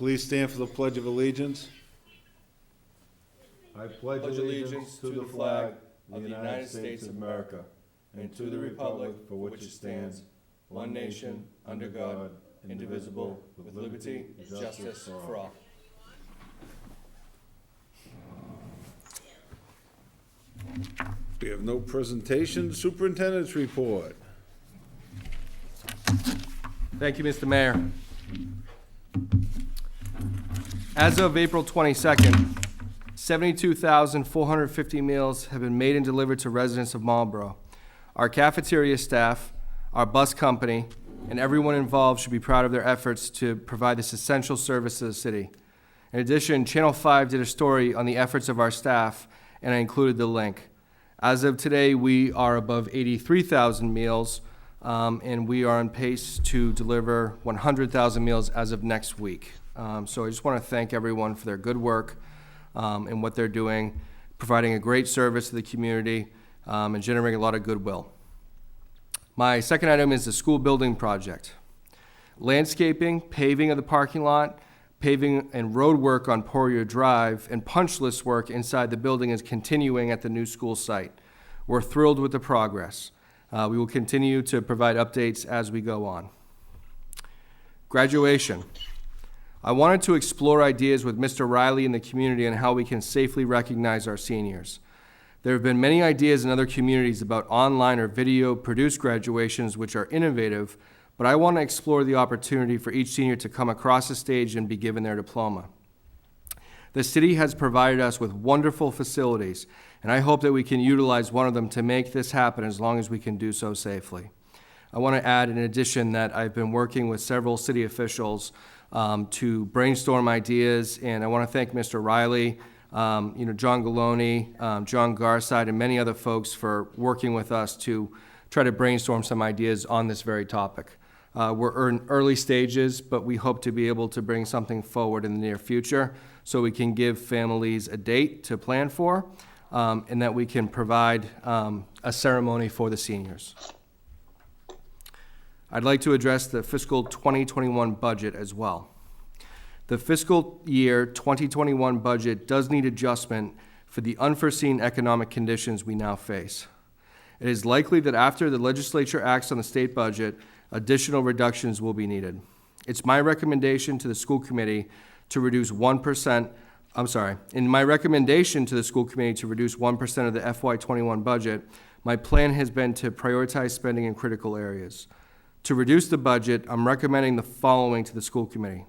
Please stand for the Pledge of Allegiance. I pledge allegiance to the flag of the United States of America and to the republic for which it stands, one nation, under God, indivisible, with liberty and justice for all. We have no presentation. Superintendent's report. Thank you, Mr. Mayor. As of April 22nd, 72,450 meals have been made and delivered to residents of Marlborough. Our cafeteria staff, our bus company, and everyone involved should be proud of their efforts to provide this essential service to the city. In addition, Channel 5 did a story on the efforts of our staff, and I included the link. As of today, we are above 83,000 meals, and we are on pace to deliver 100,000 meals as of next week. So I just want to thank everyone for their good work and what they're doing, providing a great service to the community, and generating a lot of goodwill. My second item is the school building project. Landscaping, paving of the parking lot, paving and road work on Poirier Drive, and punch list work inside the building is continuing at the new school site. We're thrilled with the progress. We will continue to provide updates as we go on. Graduation. I wanted to explore ideas with Mr. Riley and the community on how we can safely recognize our seniors. There have been many ideas in other communities about online or video-produced graduations which are innovative, but I want to explore the opportunity for each senior to come across the stage and be given their diploma. The city has provided us with wonderful facilities, and I hope that we can utilize one of them to make this happen as long as we can do so safely. I want to add in addition that I've been working with several city officials to brainstorm ideas, and I want to thank Mr. Riley, John Galoni, John Garside, and many other folks for working with us to try to brainstorm some ideas on this very topic. We're in early stages, but we hope to be able to bring something forward in the near future so we can give families a date to plan for, and that we can provide a ceremony for the seniors. I'd like to address the fiscal 2021 budget as well. The fiscal year 2021 budget does need adjustment for the unforeseen economic conditions we now face. It is likely that after the legislature acts on the state budget, additional reductions will be needed. It's my recommendation to the school committee to reduce 1%, in my recommendation to the school committee to reduce 1% of the FY21 budget, my plan has been to prioritize spending in critical areas. To reduce the budget, I'm recommending the following to the school committee.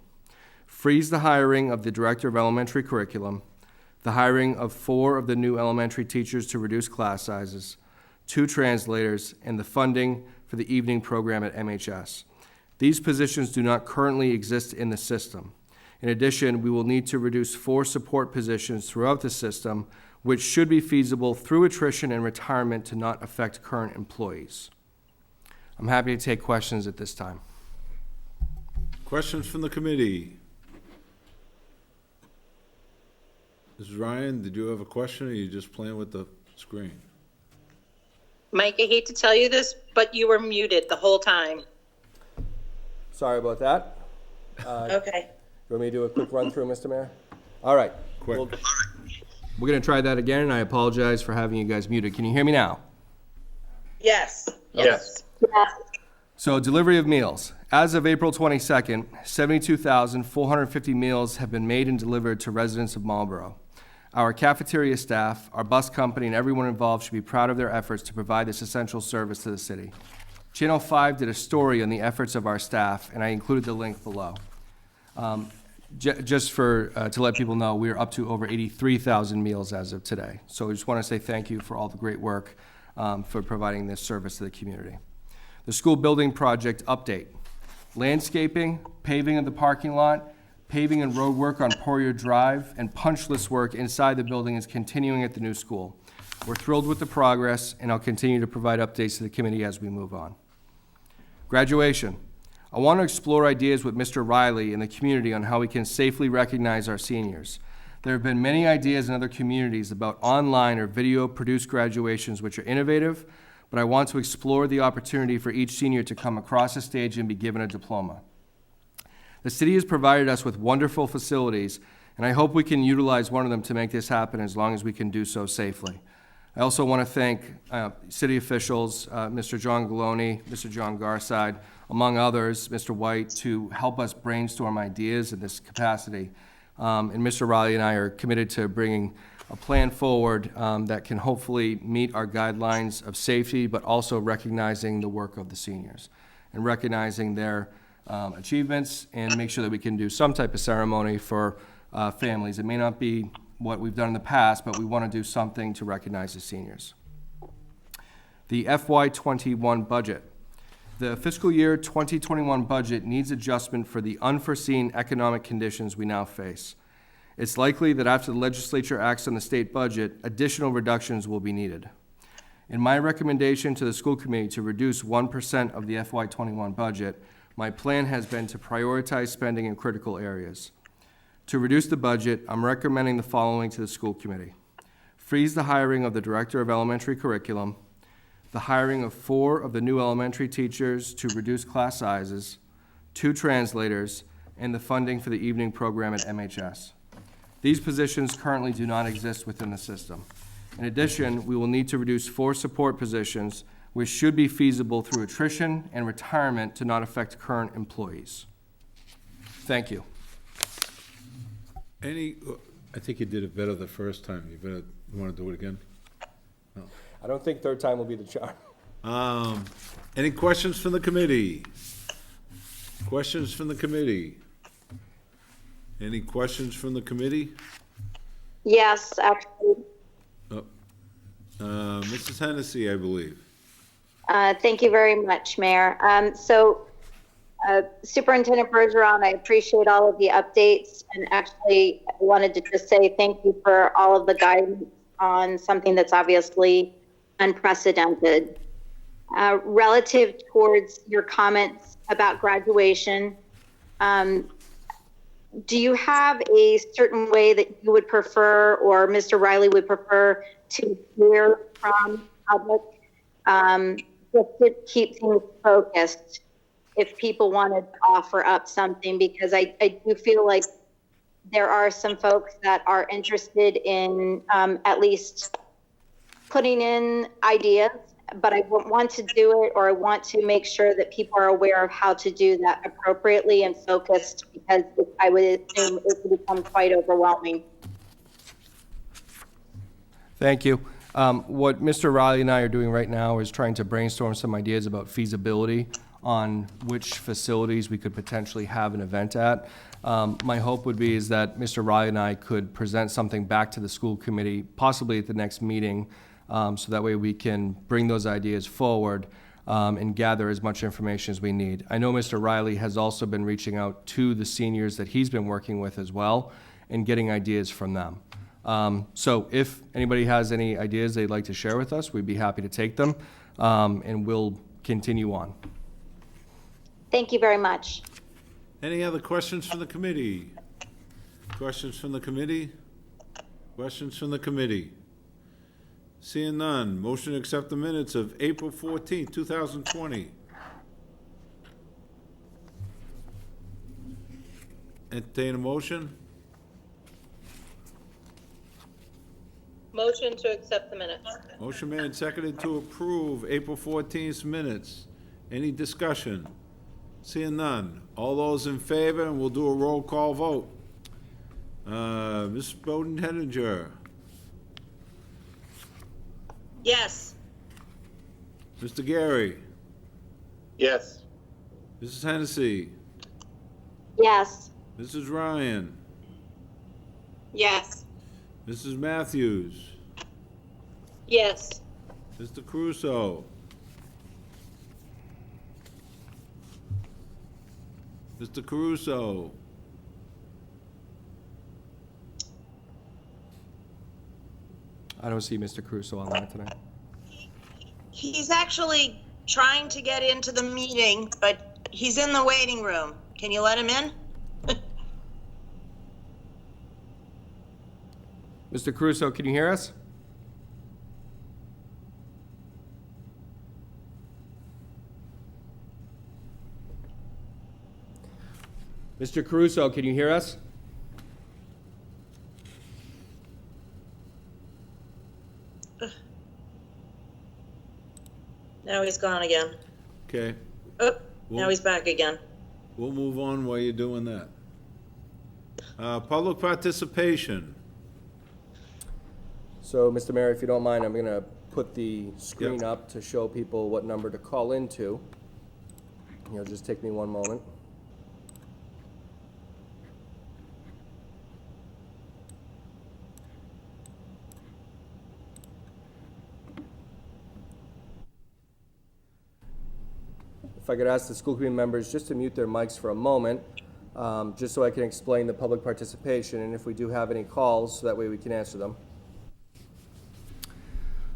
Freeze the hiring of the director of elementary curriculum, the hiring of 4 of the new elementary teachers to reduce class sizes, 2 translators, and the funding for the evening program at MHS. These positions do not currently exist in the system. In addition, we will need to reduce 4 support positions throughout the system, which should be feasible through attrition and retirement to not affect current employees. I'm happy to take questions at this time. Questions from the committee? Mrs. Ryan, did you have a question, or are you just playing with the screen? Mike, I hate to tell you this, but you were muted the whole time. Sorry about that. Okay. You want me to do a quick run through, Mr. Mayor? All right. Quick. We're going to try that again, and I apologize for having you guys muted. Can you hear me now? Yes. Yes. So, delivery of meals. As of April 22nd, 72,450 meals have been made and delivered to residents of Marlborough. Our cafeteria staff, our bus company, and everyone involved should be proud of their efforts to provide this essential service to the city. Channel 5 did a story on the efforts of our staff, and I included the link below. Just to let people know, we are up to over 83,000 meals as of today. So I just want to say thank you for all the great work for providing this service to the community. The school building project update. Landscaping, paving of the parking lot, paving and road work on Poirier Drive, and punch list work inside the building is continuing at the new school. We're thrilled with the progress, and I'll continue to provide updates to the committee as we move on. Graduation. I want to explore ideas with Mr. Riley and the community on how we can safely recognize our seniors. There have been many ideas in other communities about online or video-produced graduations which are innovative, but I want to explore the opportunity for each senior to come across the stage and be given a diploma. The city has provided us with wonderful facilities, and I hope we can utilize one of them to make this happen as long as we can do so safely. I also want to thank city officials, Mr. John Galone, Mr. John Garside, among others, Mr. White, to help us brainstorm ideas in this capacity. And Mr. Riley and I are committed to bringing a plan forward that can hopefully meet our guidelines of safety, but also recognizing the work of the seniors and recognizing their achievements, and make sure that we can do some type of ceremony for families. It may not be what we've done in the past, but we want to do something to recognize the seniors. The FY21 budget. The fiscal year 2021 budget needs adjustment for the unforeseen economic conditions we now face. It's likely that after the legislature acts on the state budget, additional reductions will be needed. In my recommendation to the school committee to reduce 1% of the FY21 budget, my plan has been to prioritize spending in critical areas. To reduce the budget, I'm recommending the following to the school committee. Freeze the hiring of the director of elementary curriculum, the hiring of 4 of the new elementary teachers to reduce class sizes, 2 translators, and the funding for the evening program at MHS. These positions currently do not exist within the system. In addition, we will need to reduce 4 support positions, which should be feasible through attrition and retirement to not affect current employees. Thank you. I think you did it better the first time. You want to do it again? I don't think third time will be the charm. Any questions from the committee? Questions from the committee? Any questions from the committee? Yes, actually. Mrs. Hennessy, I believe. Thank you very much, Mayor. Superintendent Bergeron, I appreciate all of the updates, and actually I wanted to just say thank you for all of the guidance on something that's obviously unprecedented. Relative towards your comments about graduation, do you have a certain way that you would prefer, or Mr. Riley would prefer, to hear from public, just to keep things focused if people wanted to offer up something? Because I do feel like there are some folks that are interested in at least putting in ideas, but I won't want to do it, or I want to make sure that people are aware of how to do that appropriately and focused, because I would assume it would become quite overwhelming. Thank you. What Mr. Riley and I are doing right now is trying to brainstorm some ideas about feasibility on which facilities we could potentially have an event at. My hope would be is that Mr. Riley and I could present something back to the school committee, possibly at the next meeting, so that way we can bring those ideas forward and gather as much information as we need. I know Mr. Riley has also been reaching out to the seniors that he's been working with as well and getting ideas from them. So if anybody has any ideas they'd like to share with us, we'd be happy to take them, and we'll continue on. Thank you very much. Any other questions from the committee? Questions from the committee? Questions from the committee? Seeing none, motion to accept the minutes of April 14th, 2020. Entertain a motion? Motion to accept the minutes. Motion made and seconded to approve April 14th minutes. Any discussion? Seeing none. All those in favor, and we'll do a roll call vote. Ms. Bowden-Henninger. Yes. Mr. Gary. Yes. Mrs. Hennessy. Yes. Mrs. Ryan. Yes. Mrs. Matthews. Yes. Mr. Caruso. Mr. Caruso. I don't see Mr. Caruso online tonight. He's actually trying to get into the meeting, but he's in the waiting room. Can you let him in? Mr. Caruso, can you hear us? Mr. Caruso, can you hear us? Now he's gone again. Okay, Oh, now he's back again. we'll move on while you're doing that. Public participation. So, Mr. Mayor, if you don't mind, I'm going to put the screen up to show people what number to call into. It'll just take me one moment. If I could ask the school committee members just to mute their mics for a moment, just so I can explain the public participation, and if we do have any calls, so that way we can answer them.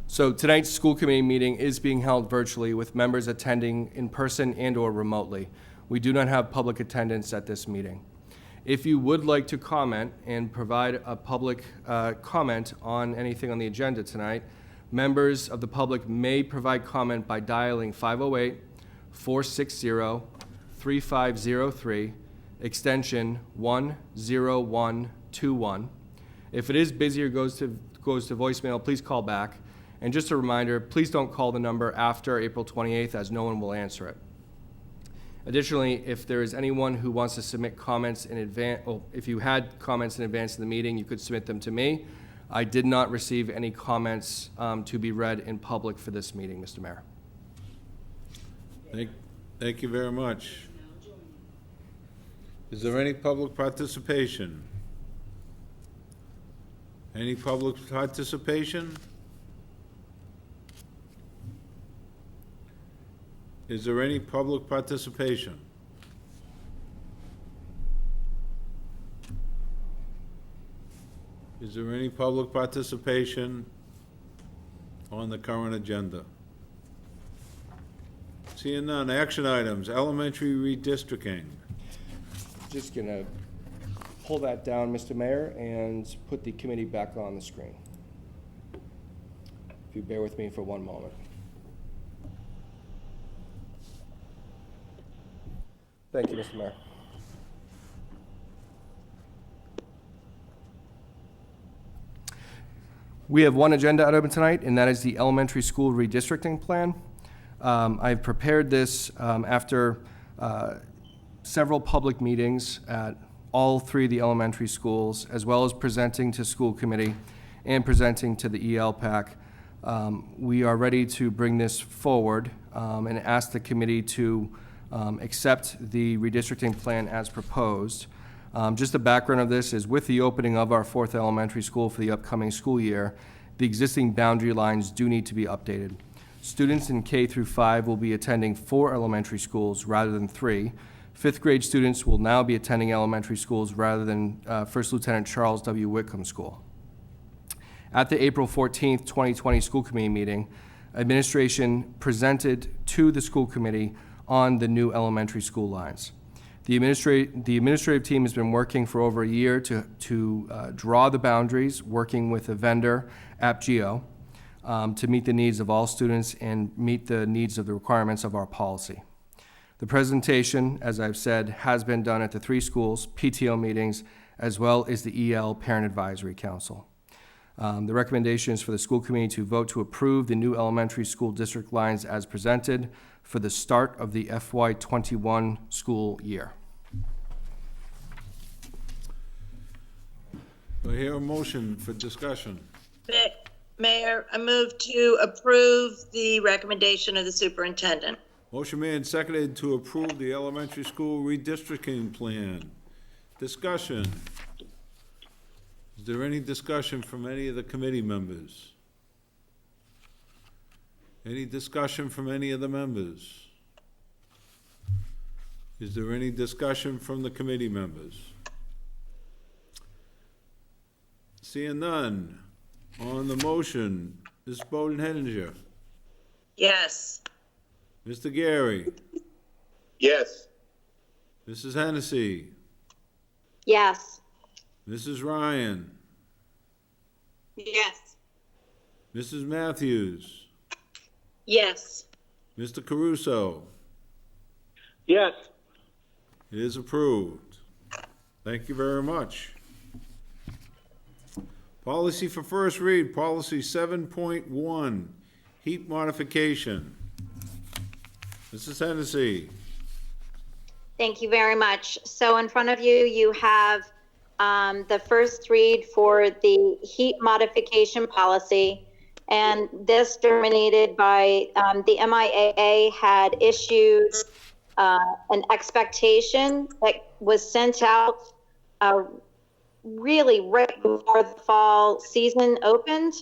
So tonight's school committee meeting is being held virtually with members attending in person and/or remotely. We do not have public attendance at this meeting. If you would like to comment and provide a public comment on anything on the agenda tonight, members of the public may provide comment by dialing 508-460-3503, extension 10121. If it is busy or goes to voicemail, please call back. And just a reminder, please don't call the number after April 28th, as no one will answer it. Additionally, if there is anyone who wants to submit comments in advance, well, if you had comments in advance of the meeting, you could submit them to me. I did not receive any comments to be read in public for this meeting, Mr. Mayor. Thank you very much. Is there any public participation? Any public participation? Is there any public participation? Is there any public participation on the current agenda? Seeing none, action items, elementary redistricting. Just gonna pull that down, Mr. Mayor, and put the committee back on the screen. If you bear with me for one moment. Thank you, Mr. Mayor. We have one agenda item tonight, and that is the elementary school redistricting plan. I've prepared this after several public meetings at all three of the elementary schools, as well as presenting to school committee and presenting to the ELPAC. We are ready to bring this forward and ask the committee to accept the redistricting plan as proposed. Just the background of this is with the opening of our fourth elementary school for the upcoming school year, the existing boundary lines do need to be updated. Students in K through 5 will be attending 4 elementary schools rather than 3. Fifth grade students will now be attending elementary schools rather than First Lieutenant Charles W. Whitcomb School. At the April 14th, 2020 school committee meeting, administration presented to the school committee on the new elementary school lines. The administrative team has been working for over a year to draw the boundaries, working with a vendor, AppGeo, to meet the needs of all students and meet the needs of the requirements of our policy. The presentation, as I've said, has been done at the 3 schools, PTO meetings, as well as the EL Parent Advisory Council. The recommendation is for the school committee to vote to approve the new elementary school district lines as presented for the start of the FY21 school year. Do I hear a motion for discussion? Mayor, I move to approve the recommendation of the superintendent. Motion made and seconded to approve the elementary school redistricting plan. Discussion. Is there any discussion from any of the committee members? Any discussion from any of the members? Is there any discussion from the committee members? Seeing none, on the motion, Ms. Bowden-Henninger, Yes. Mr. Gary, Yes. Mrs. Hennessy, Yes. Mrs. Ryan, Yes. Mrs. Matthews, Yes. Mr. Caruso. Yes. It is approved. Thank you very much. Policy for first read, policy 7.1, heat modification. Mrs. Hennessy. Thank you very much. So in front of you, you have the first read for the heat modification policy. And this terminated by the MIAA had issued an expectation that was sent out really right before the fall season opened.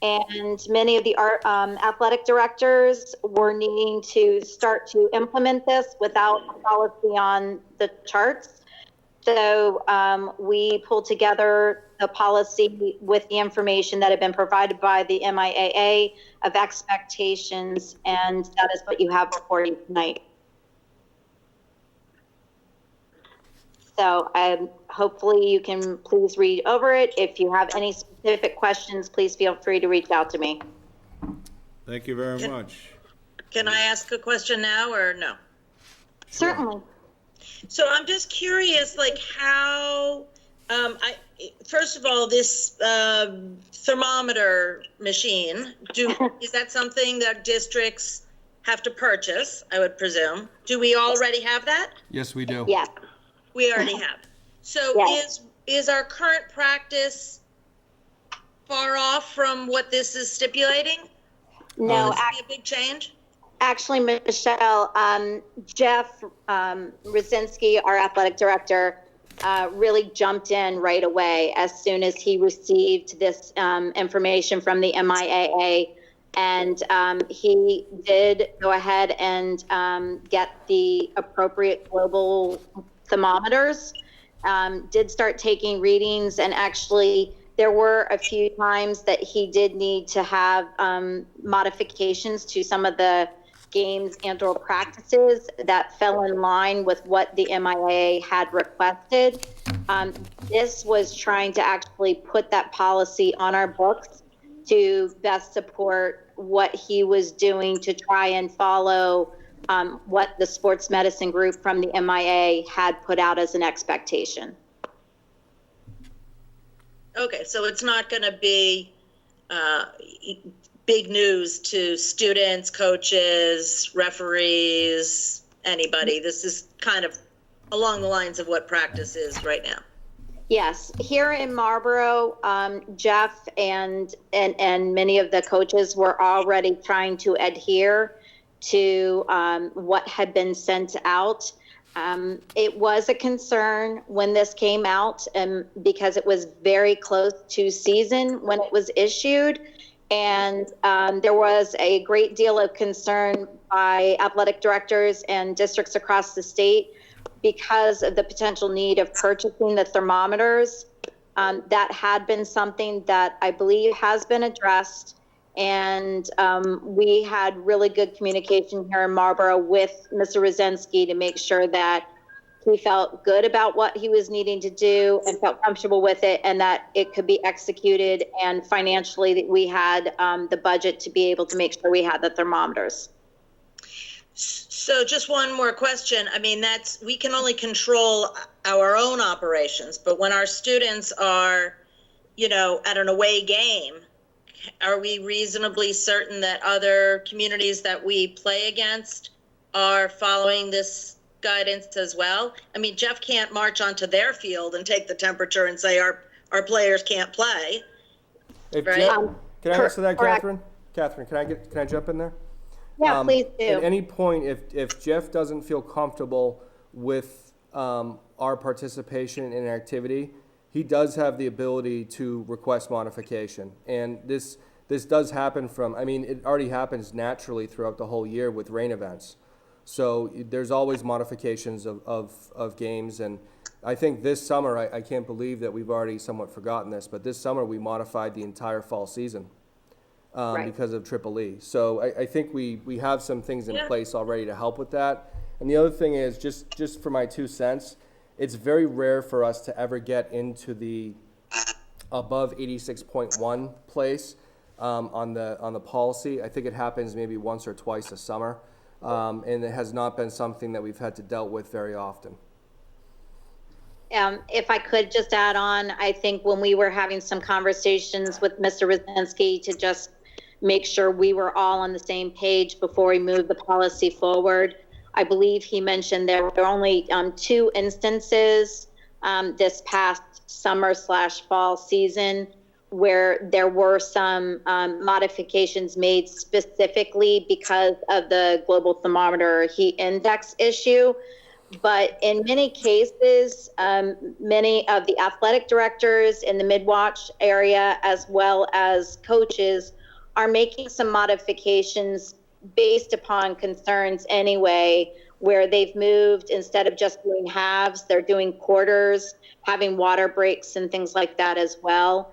And many of the athletic directors were needing to start to implement this without a policy on the charts. So we pulled together the policy with the information that had been provided by the MIAA of expectations, and that is what you have before you tonight. So hopefully you can please read over it. If you have any specific questions, please feel free to reach out to me. Thank you very much. Can I ask a question now or no? Certainly. So I'm just curious, like how, first of all, this thermometer machine, is that something that districts have to purchase, I would presume? Do we already have that? Yes, we do. Yes. We already have. So Yes. is our current practice far off from what this is stipulating? No, Will this be a big change? actually, Michelle, Jeff Rosinski, our athletic director, really jumped in right away as soon as he received this information from the MIAA. And he did go ahead and get the appropriate global thermometers, did start taking readings, and actually there were a few times that he did need to have modifications to some of the games and or practices that fell in line with what the MIA had requested. This was trying to actually put that policy on our books to best support what he was doing to try and follow what the sports medicine group from the MIA had put out as an expectation. Okay, so it's not going to be big news to students, coaches, referees, anybody. This is kind of along the lines of what practice is right now. Yes, here in Marlborough, Jeff and many of the coaches were already trying to adhere to what had been sent out. It was a concern when this came out, because it was very close to season when it was issued. And there was a great deal of concern by athletic directors and districts across the state because of the potential need of purchasing the thermometers. That had been something that I believe has been addressed. And we had really good communication here in Marlborough with Mr. Rosinski to make sure that he felt good about what he was needing to do and felt comfortable with it, and that it could be executed, and financially that we had the budget to be able to make sure we had the thermometers. So just one more question. I mean, we can only control our own operations, but when our students are, at an away game, are we reasonably certain that other communities that we play against are following this guidance as well? I mean, Jeff can't march onto their field and take the temperature and say our players can't play. Right? Can I answer that, correct. Catherine? Catherine, can I jump in there? Yeah, please do. At any point, if Jeff doesn't feel comfortable with our participation in an activity, he does have the ability to request modification. And this does happen it already happens naturally throughout the whole year with rain events. So there's always modifications of games. And I think this summer, I can't believe that we've already somewhat forgotten this, but this summer we modified the entire fall season because of Triple E. So I think we have some things in place already to help with that. And the other thing is, just for my 2 cents, it's very rare for us to ever get into the above 86.1 place on the policy. I think it happens maybe once or twice a summer, and it has not been something that we've had to deal with very often. If I could just add on, I think when we were having some conversations with Mr. Rosinski to just make sure we were all on the same page before we moved the policy forward, I believe he mentioned there were only 2 instances this past summer/fall season where there were some modifications made specifically because of the global thermometer heat index issue. But in many cases, many of the athletic directors in the mid-watch area, as well as coaches, are making some modifications based upon concerns anyway, where they've moved, instead of just doing halves, they're doing quarters, having water breaks and things like that as well.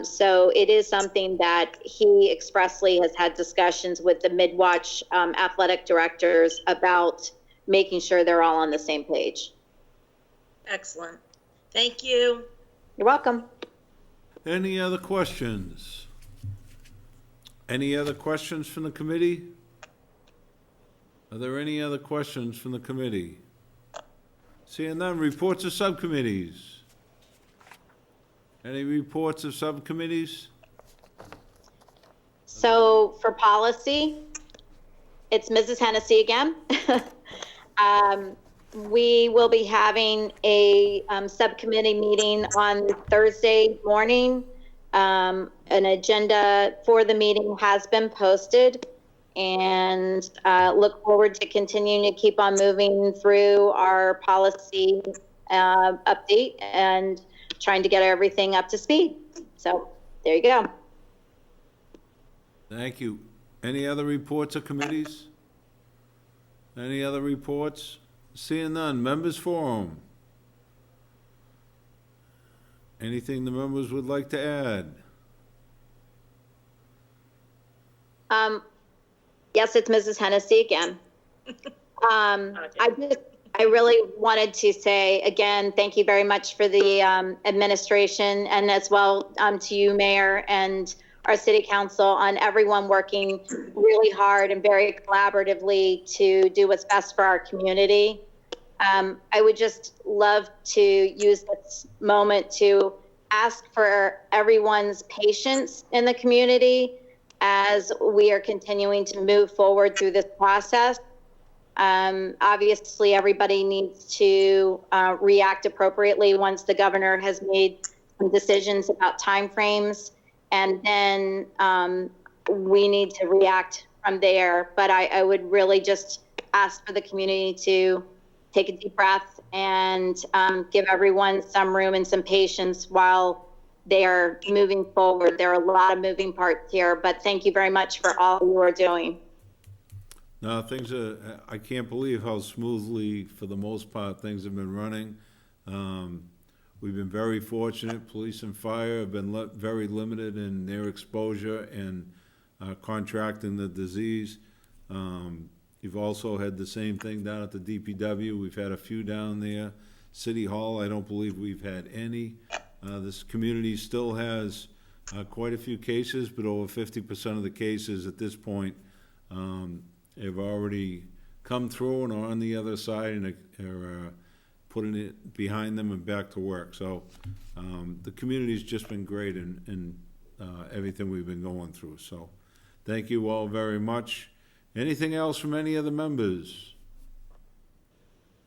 So it is something that he expressly has had discussions with the mid-watch athletic directors about making sure they're all on the same page. Excellent. Thank you. You're welcome. Any other questions? Any other questions from the committee? Are there any other questions from the committee? Seeing none, reports of subcommittees. Any reports of subcommittees? So for policy, it's Mrs. Hennessy again. We will be having a subcommittee meeting on Thursday morning. An agenda for the meeting has been posted, and look forward to continuing to keep on moving through our policy update and trying to get everything up to speed. So there you go. Thank you. Any other reports of committees? Any other reports? Seeing none, members forum. Anything the members would like to add? Yes, it's Mrs. Hennessy again. I really wanted to say again, thank you very much for the administration, and as well to you, Mayor, and our city council, on everyone working really hard and very collaboratively to do what's best for our community. I would just love to use this moment to ask for everyone's patience in the community as we are continuing to move forward through this process. Obviously, everybody needs to react appropriately once the governor has made some decisions about timeframes, and then we need to react from there. But I would really just ask for the community to take a deep breath and give everyone some room and some patience while they are moving forward. There are a lot of moving parts here, but thank you very much for all you are doing. No, things are, I can't believe how smoothly, for the most part, things have been running. We've been very fortunate. Police and fire have been very limited in their exposure and contracting the disease. You've also had the same thing down at the DPW. We've had a few down there. City Hall, I don't believe we've had any. This community still has quite a few cases, but over 50% of the cases at this point have already come through and are on the other side and are putting it behind them and back to work. So the community's just been great in everything we've been going through. So thank you all very much. Anything else from any of the members?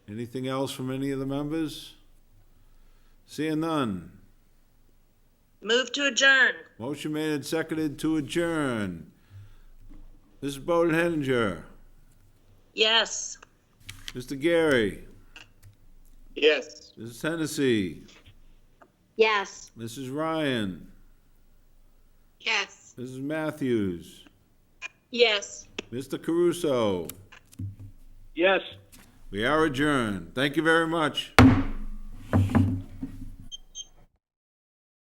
Anything else from any of the members? Seeing none. Move to adjourn. Motion made and seconded to adjourn. Mrs. Bowden-Henninger. Yes. Mr. Gary. Yes. Mrs. Hennessy. Yes. Mrs. Ryan. Yes. Mrs. Matthews. Yes. Mr. Caruso. Yes. We are adjourned. Thank you very much.